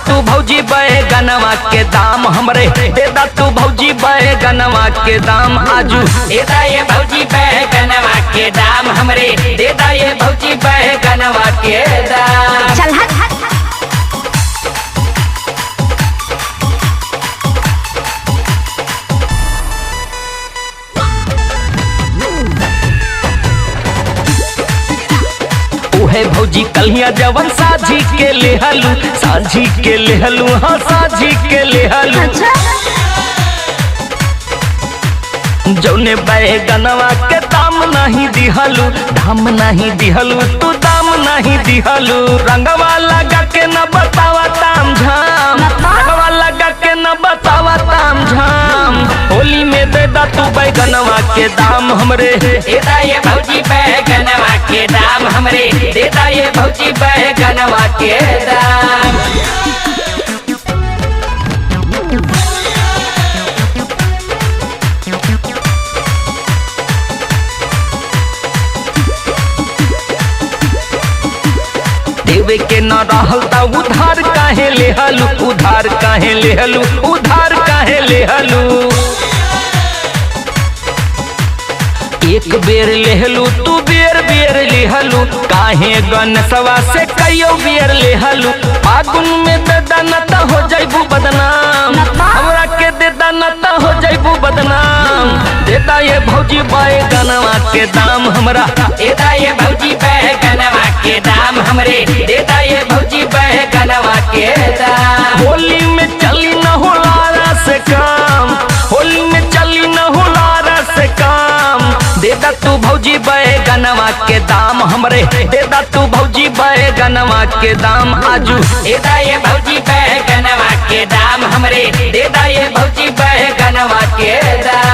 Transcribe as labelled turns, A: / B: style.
A: तू भौजी बैगनवा के दाम हमरे दे दा तू भौजी बैगनवा के दाम आजू
B: दे दा ये भौजी बैगनवा के दाम हमरे दे दा ये भौजी बैगनवा के दाम।
C: चल हट हट।
A: है भौजी कलिया जवन साझी के लेहलू साझी के लेहलू हाँ साझी के लेहलू जौने बैगनवा के दाम नहीं दिहलू दाम नहीं दिहलू तू दाम नहीं दिहलू रंगवा लगा के न बतावा ताम झाम रंगवा लगा के न बतावा ताम झाम होली में दे दा तू बैगनवा के दाम हमरे
B: दे दा ये भौजी बैगनवा के दाम हमरे दे दा ये भौजी बैगनवा के दाम।
A: देवे के न रहल ता उधार काहे लेहलू उधार काहे लेहलू उधार काहे लेहलू एक बेर लेहलू तू बेर बेर लेहलू काहे गणसवा से कईयो बेर लेहलू फागुन में दे दानता हो जाइबू बदनाम हमरा के दे दानता हो जाइबू बदनाम दे दा ये भौजी बैगनवा के दाम हमरा
B: दे दा ये भौजी बैगनवा के दाम हमरे दे दा ये भौजी बैगनवा के दाम।
A: होली में चली न हो लारा से काम होली में चली न हो लारा से काम दे दा तू भौजी बैगनवा के दाम हमरे दे दा तू भौजी बैगनवा के दाम आजू
B: दे दा ये भौजी बैगनवा के दाम हमरे दे दा ये भौजी बैगनवा के दाम।